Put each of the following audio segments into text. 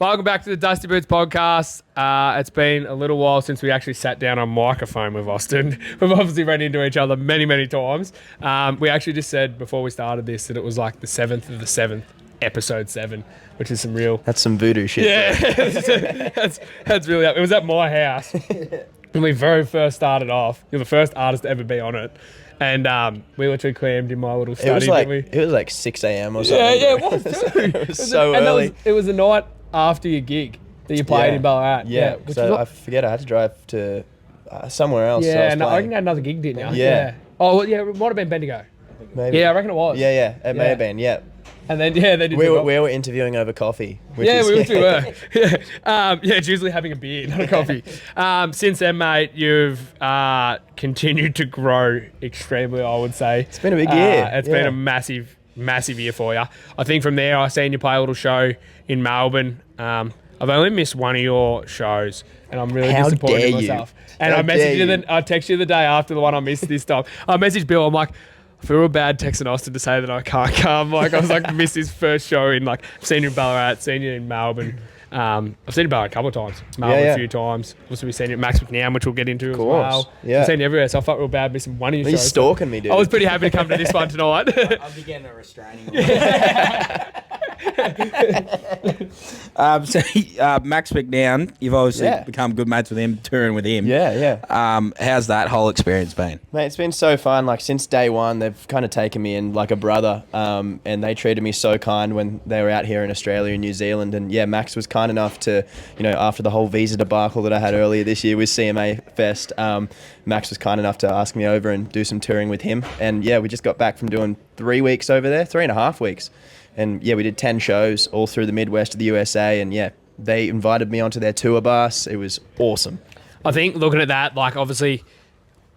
Welcome back to the Dusty Boots podcast. It's been a little while since we actually sat down on microphone with Austin. We've obviously run into each other many, many times. We actually just said before we started this that it was like the 7th of the 7th, episode 7, which is some real... That's some voodoo shit. Yeah, that's really... It was at my house when we very first started off. You're the first artist to ever be on it. And we literally clammed in my little study, It was like 6 a.m. or something. Yeah, it was too. It was so early. It was the night after your gig that you played in Ballarat. Yeah, so I forget I had to drive to somewhere else. Yeah, I reckon you had another gig, didn't you? Yeah. Oh, well, yeah, it might have been Bendigo. Maybe. Yeah, I reckon it was. Yeah, it may have been, yeah. And then, they did. We were interviewing over coffee. We literally were. It's usually having a beer, not a coffee. Since then, mate, you've continued to grow extremely, I would say. It's been a big year. It's been a massive year for you. I think from there, I've seen you play a little show in Melbourne. I've only missed one of your shows, and I'm really disappointed in myself. And I texted you the day after the one I missed this time. I messaged Bill. I'm like, I feel real bad texting Austin to say that I can't come. Like, I was like, missed his first show in, like, I've seen you in Ballarat, seen you in Melbourne. I've seen you in Ballarat a couple of times. Melbourne a few times. Also, we've seen you at MACKAY, which we'll get into as well. Yeah. I've seen you everywhere, so I felt real bad missing one of your shows. He's stalking me, dude. I was pretty happy to come to this one tonight. I'll be getting a restraining order. Max McNown, you've obviously become good mates with him, touring with him. Yeah. How's that whole experience been? Mate, it's been so fun. Like, since day one, they've kind of taken me in like a brother, and they treated me so kind when they were out here in Australia and New Zealand. And yeah, Max was kind enough to, after the whole visa debacle that I had earlier this year with CMA Fest, Max was kind enough to ask me over and do some touring with him. And yeah, we just got back from doing 3 weeks over there, 3.5 weeks. And yeah, we did 10 shows all through the Midwest of the USA. And yeah, they invited me onto their tour bus. It was awesome. I think looking at that, like, obviously,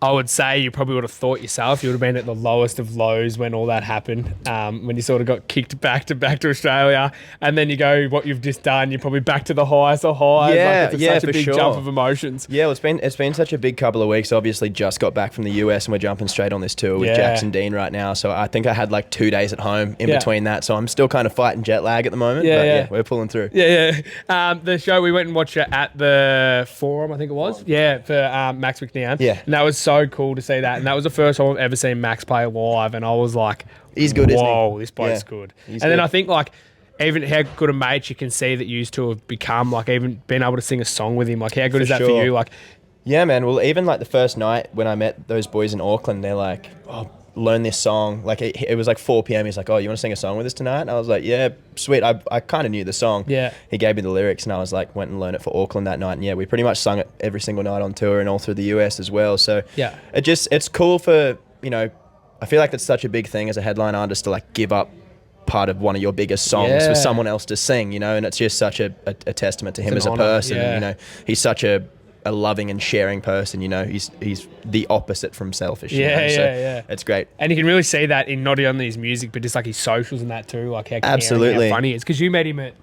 I would say you probably would have thought yourself you would have been at the lowest of lows when all that happened, when you sort of got kicked back to Australia, and then you go, what you've just done, you're probably back to the highest of highs. Yeah, like, it's such a big jump of emotions. Yeah, well, it's been such a big couple of weeks. Obviously, just got back from the US and we're jumping straight on this tour with Jackson Dean right now. So I think I had like 2 days at home in between that. So I'm still kind of fighting jet lag at the moment. But we're pulling through. The show, we went and watched it at the Forum, I think it was. Yeah, for Max McNown. Yeah. And that was so cool to see that. And that was the first time I've ever seen Max play live. And I was like, he's good, isn't he? Whoa, this bloke's good. Then I think, like, even how good a mate you can see that you two have become, like, even being able to sing a song with him. Like, how good is that for you? Like, yeah, man. Well, even like the first night when I met those boys in Auckland, they're like, oh, learn this song. Like, it was like 4 p.m. He's like, oh, you want to sing a song with us tonight? And I was like, yeah, sweet. I kind of knew the song. Yeah. He gave me the lyrics and I was like, went and learned it for Auckland that night. And yeah, we pretty much sung it every single night on tour and all through the US as well. So yeah, it's cool for, I feel like that's such a big thing as a headline artist to like give up part of one of your biggest songs for someone else to sing, and it's just such a testament to him as a person. And, he's such a loving and sharing person. He's the opposite from selfish. It's great. And you can really see that in not only his music, but just like his socials and that too. Like how absolutely how funny he is. Because you met him at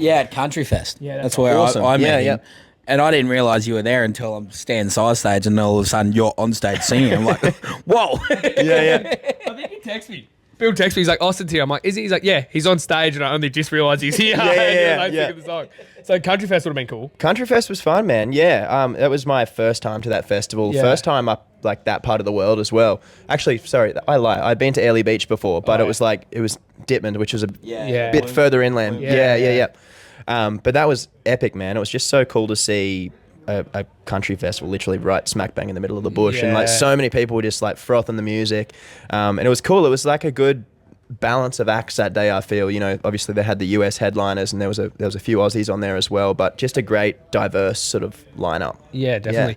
at Country Fest. Yeah, that's where awesome. I met him. And I didn't realise you were there until I'm standing side stage, and all of a sudden you're on stage singing. I'm like, whoa. I think he texted me. Bill texted me. He's like, Austin's here. I'm like, is he? He's like, yeah, he's on stage, and I only just realised he's here. Singing the song. So Country Fest would have been cool. Country Fest was fun, man. Yeah, that was my first time to that festival. Yeah. First time up like that part of the world as well. Actually, sorry, I lie. I'd been to Airlie Beach before, but it was Dittman, which was a bit further inland. Yeah. But that was epic, man. It was just so cool to see a country festival literally right smack bang in the middle of the bush, and like so many people were just like frothing the music, and it was cool. It was like a good balance of acts that day. I feel, obviously they had the US headliners and there was a few Aussies on there as well, but just a great diverse sort of lineup. Yeah, definitely.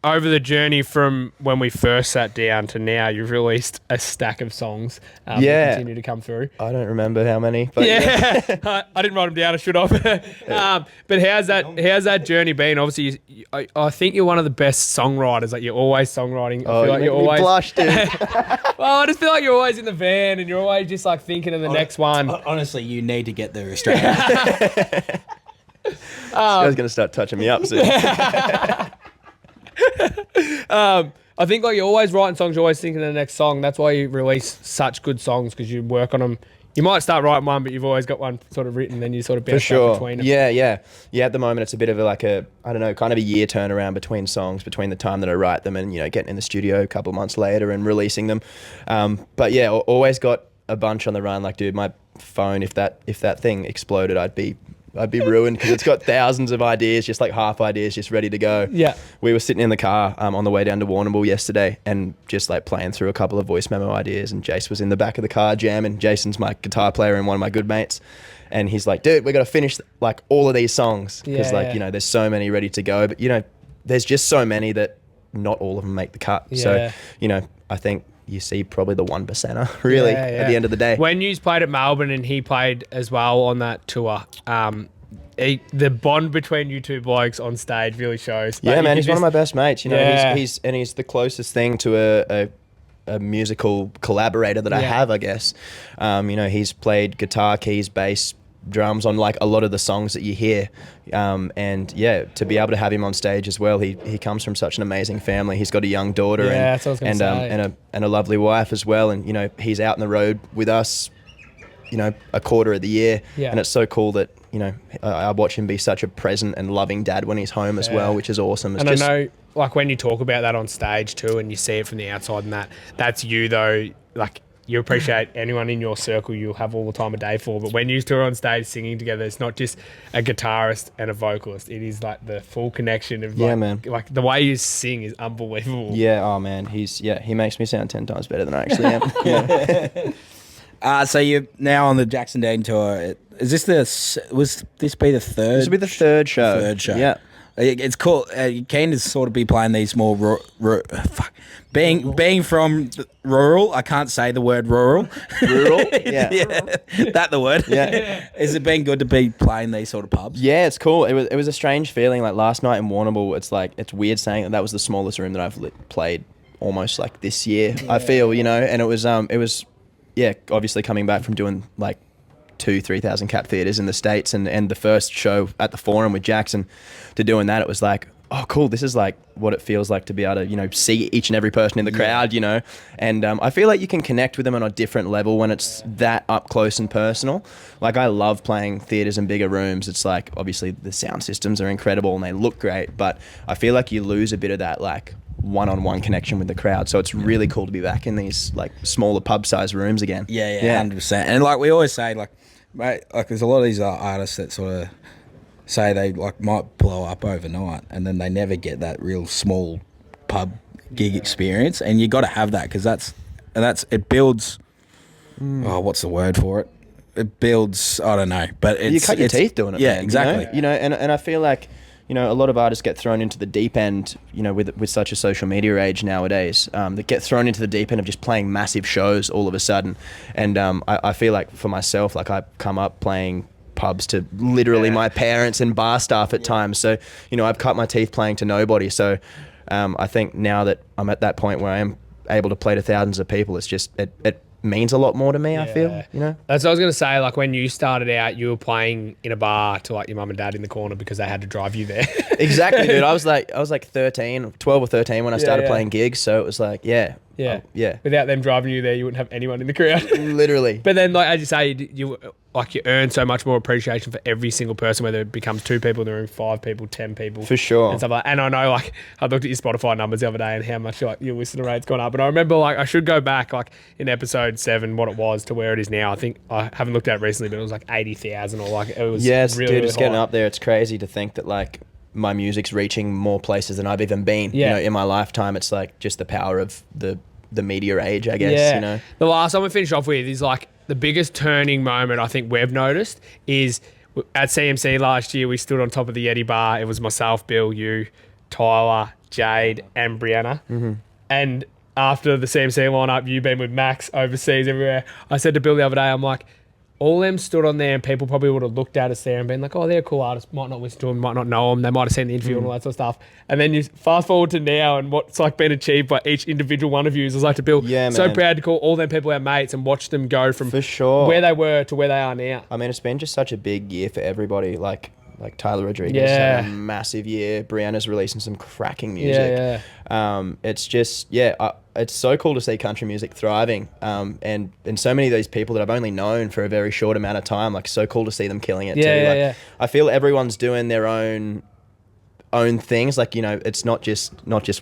Over the journey from when we first sat down to now, you've released a stack of songs that continue to come through. I don't remember how many, but I didn't write them down. I should have. But how's that journey been? Obviously, I think you're one of the best songwriters. Like, you're always songwriting. I feel like you're always blush, dude. Well, I just feel like you're always in the van and you're always just like thinking of the next one. Honestly, you need to get the restraint. This guy's gonna start touching me up soon. I think like you're always writing songs, you're always thinking of the next song. That's why you release such good songs, because you work on them, You might start writing one, but you've always got one sort of written, then you sort of bounce For sure. back between them. Yeah. At the moment, it's a bit of I don't know, kind of a year turnaround between songs, between the time that I write them and, getting in the studio a couple of months later and releasing them. But yeah, always got a bunch on the run. Like, dude, my phone, if that thing exploded, I'd be ruined because it's got thousands of ideas, just like half ideas, just ready to go. Yeah. We were sitting in the car on the way down to Warrnambool yesterday and just like playing through a couple of voice memo ideas, and Jace was in the back of the car jamming. Jason's my guitar player and one of my good mates. And he's like, dude, we got to finish like all of these songs because there's so many ready to go. But, there's just so many that not all of them make the cut. Yeah. So, I think you see probably the 1%er really at the end of the day. When you played at Melbourne and he played as well on that tour, the bond between you two blokes on stage really shows. Yeah, man, he's one of my best mates. He's the closest thing to a musical collaborator that I have, I guess. He's played guitar, keys, bass, drums on like a lot of the songs that you hear, and to be able to have him on stage as well. He comes from such an amazing family. He's got a young daughter and a lovely wife as well, and he's out on the road with us a quarter of the year, and it's so cool that I watch him be such a present and loving dad when he's home as well, which is awesome. I know, like when you talk about that on stage too, and you see it from the outside, and that's you though. Like, you appreciate anyone in your circle you'll have all the time of day for, but when you two are on stage singing together, it's not just a guitarist and a vocalist. It is like the full connection of like the way you sing is unbelievable. Yeah, oh man, he makes me sound 10 times better than I actually am. Yeah. So you're now on the Jackson Dean tour. Was this be the third? This will be the third show. Yeah. It's cool. Keen to sort of be playing these more being from rural. I can't say the word rural. Rural. Yeah. That the word. Yeah. Has it been good to be playing these sort of pubs? Yeah, it's cool. It was a strange feeling. Like last night in Warrnambool, it's weird saying that was the smallest room that I've played almost like this year. Yeah. I feel and it was obviously coming back from doing like 2,000-3,000 cap theatres in the States and the first show at the Forum with Jackson, to doing that, it was like, oh cool, this is like what it feels like to be able to see each and every person in the crowd, and I feel like you can connect with them on a different level when it's that up close and personal. Like, I love playing theatres in bigger rooms. It's like, obviously the sound systems are incredible and they look great, but I feel like you lose a bit of that like one-on-one connection with the crowd. So it's really cool to be back in these like smaller pub-sized rooms again. Yeah, 100%. And like we always say, like, mate, like there's a lot of these artists that sort of say they like might blow up overnight, and then they never get that real small pub gig experience. And you got to have that because it builds. Oh, what's the word for it? It builds. I don't know, but you cut your teeth doing it. Yeah, man, exactly. And I feel like a lot of artists get thrown into the deep end. With such a social media age nowadays, that get thrown into the deep end of just playing massive shows all of a sudden. And I feel like for myself, like I come up playing pubs to literally my parents and bar staff at times. So, I've cut my teeth playing to nobody. So, I think now that I'm at that point where I am able to play to thousands of people, it's just, it means a lot more to me, I feel, That's what I was going to say. Like, when you started out, you were playing in a bar to like your mum and dad in the corner because they had to drive you there. Exactly, dude. I was like 12 or 13 when I started playing gigs. So it was like, yeah. Without them driving you there, you wouldn't have anyone in the crowd. Literally. But then, like, as you say, you earn so much more appreciation for every single person, whether it becomes 2 people in the room, 5 people, 10 people. For sure. And stuff like that. And I know, like, I looked at your Spotify numbers the other day and how much your listener rate's gone up. And I remember, like, I should go back, like, in episode 7, what it was to where it is now. I think I haven't looked at it recently, but it was like 80,000 or like, it was really, dude, it's getting up there. It's crazy to think that, like, my music's reaching more places than I've even been. In my lifetime. It's like just the power of the media age, I guess. The last one we finish off with is like the biggest turning moment I think we've noticed is at CMC last year. We stood on top of the Yeti bar. It was myself, Bill, you, Tyler, Jade, and Brianna. Mm-hmm. And after the CMC lineup, you've been with Max overseas everywhere. I said to Bill the other day, I'm like, all them stood on there and people probably would have looked at us there and been like, oh, they're a cool artist, might not listen to them, might not know them, they might have seen the interview and all that sort of stuff. And then you fast forward to now and what's like been achieved by each individual one of you is like to Bill, so proud to call all them people our mates and watch them go from for sure where they were to where they are now. I mean, it's been just such a big year for everybody. Like like Tyler Rodriguez had a massive year. Brianna's releasing some cracking music. It's just it's so cool to see country music thriving. And so many of these people that I've only known for a very short amount of time, like so cool to see them killing it too. I feel everyone's doing their own things. Like, you know, it's not just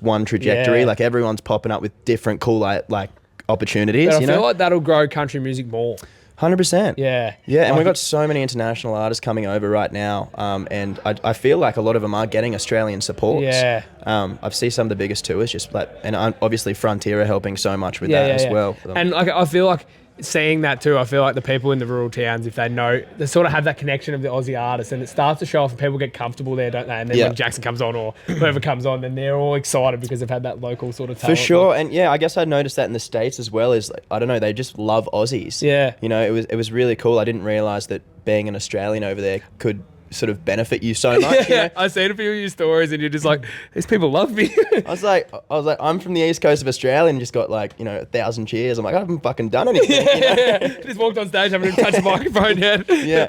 one trajectory. Like everyone's popping up with different cool like opportunities. But I feel like that'll grow country music more. 100%. Yeah. Yeah, and we've got so many international artists coming over right now, and I feel like a lot of them are getting Australian support. Yeah. I've seen some of the biggest tours just like, and obviously Frontier are helping so much with that as well. And like, I feel like seeing that too, I feel like the people in the rural towns, if they know, they sort of have that connection of the Aussie artists, and it starts to show off and people get comfortable there, don't they? And then when Jackson comes on or whoever comes on, then they're all excited because they've had that local sort of talent. For sure. And I guess I noticed that in the States as well, is like, I don't know, they just love Aussies. Yeah. You know, it was really cool. I didn't realise that being an Australian over there could sort of benefit you so much. You know? I've seen a few of your stories and you're just like, these people love me. I was like, I'm from the east coast of Australia and just got like, 1,000 cheers. I'm like, I haven't fucking done anything. Just walked on stage, haven't even touched a microphone yet. They're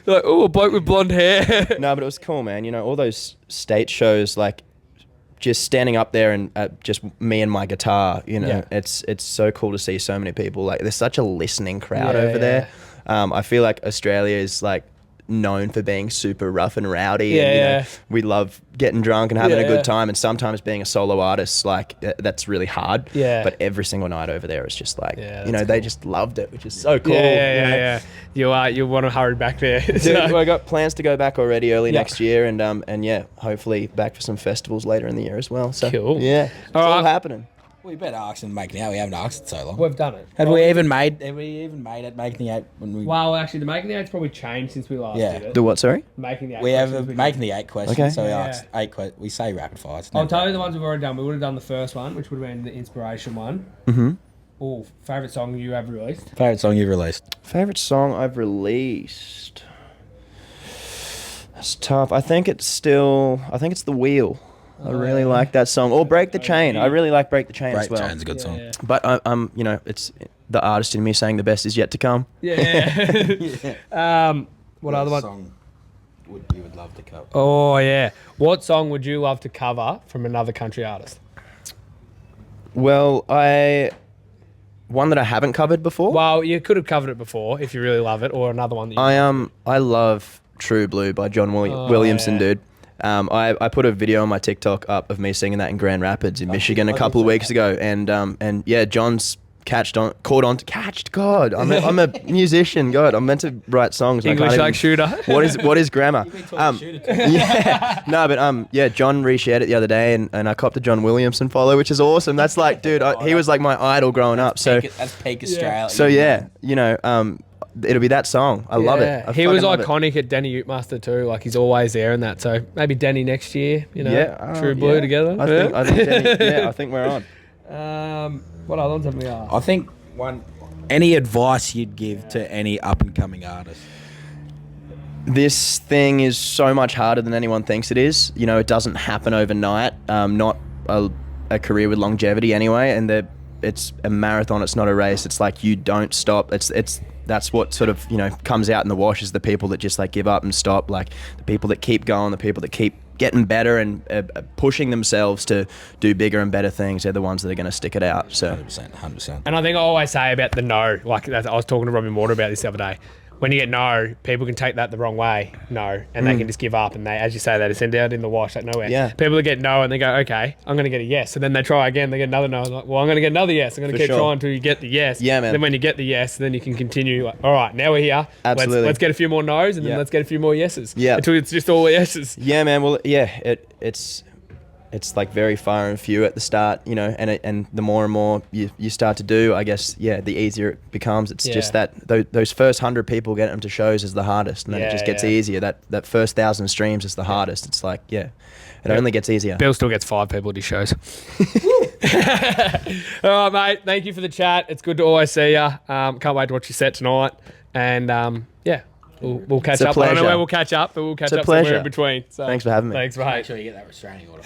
like, oh, a bloke with blonde hair. No, but it was cool, man. You know, all those state shows, like just standing up there and just me and my guitar, it's so cool to see so many people. Like there's such a listening crowd over there. I feel like Australia is like known for being super rough and rowdy, and we love getting drunk and having a good time, and sometimes being a solo artist, like that's really hard, but every single night over there is just like they just loved it, which is so cool. You'll want to hurry back there. Dude, I got plans to go back already early next year, and hopefully back for some festivals later in the year as well. So cool. It's all happening. We better ask and make now. We haven't asked it so long. We've done it. Have we even made it Making the 8 when we? Well, actually, the Making the 8's probably changed since we last did it. The what? Sorry. Making the 8. We have Making the 8 questions. Okay. So we asked 8 questions. We say rapid fire. I'll tell you the ones we've already done. We would have done the first one, which would have been the inspiration one. Oh, favourite song you have released? Favourite song you've released? Favourite song I've released. That's tough. I think it's The Wheel. I really like that song. Or Break the Chain. I really like Break the Chain as well. Break the Chain's a good song. But I'm, it's the artist in me saying the best is yet to come. What other one? Song you would love to cover? Oh yeah. What song would you love to cover from another country artist? Well, one that I haven't covered before. Well, you could have covered it before if you really love it, or another one that you I love True Blue by John Williamson, dude. I put a video on my TikTok up of me singing that in Grand Rapids in Michigan a couple of weeks ago, and John's caught on. God, I'm a musician. God, I'm meant to write songs. English like shooter. What is grammar? John reshared it the other day, and I copped a John Williamson follow, which is awesome. That's like, dude, he was like my idol growing up. So that's peak Australia. So it'll be that song. I love it. He was iconic at Danny Utemaster too. Like he's always there in that. So maybe Danny next year. True Blue together. I think Danny, I think we're on. What other ones have we asked? I think any advice you'd give to any up and coming artist? This thing is so much harder than anyone thinks it is. It doesn't happen overnight. Not a career with longevity anyway. And it's a marathon. It's not a race. It's like you don't stop. That's what sort of comes out in the wash, is the people that just like give up and stop. Like the people that keep going, the people that keep getting better and pushing themselves to do bigger and better things, they're the ones that are going to stick it out. So 100%. And I think I always say about the no, like I was talking to Robin Mortar about this the other day. When you get no, people can take that the wrong way, and they can just give up, and they, as you say, they just send out in the wash like nowhere. Yeah. People that get no and they go, okay, I'm going to get a yes, and then they try again, they get another no, like, well, I'm going to get another yes, I'm going to keep trying until you get the yes. Yeah, man. Then when you get the yes, then you can continue, like, all right, now we're here. Absolutely. Let's get a few more no's, and then let's get a few more yeses. Yeah. Until it's just all yeses. Yeah, man. Well, yeah, it's like very far and few at the start, and the more and more you start to do, I guess, the easier it becomes. It's just that those first 100 people getting them to shows is the hardest, and then it just gets easier. That first 1,000 streams is the hardest. It's like, it only gets easier. Bill still gets 5 people at his shows. All right, mate. Thank you for the chat. It's good to always see you. Can't wait to watch your set tonight. And We'll catch up. I don't know where we'll catch up, but we'll catch up somewhere in between. So, thanks for having me. Thanks, mate. Make sure you get that restraining order.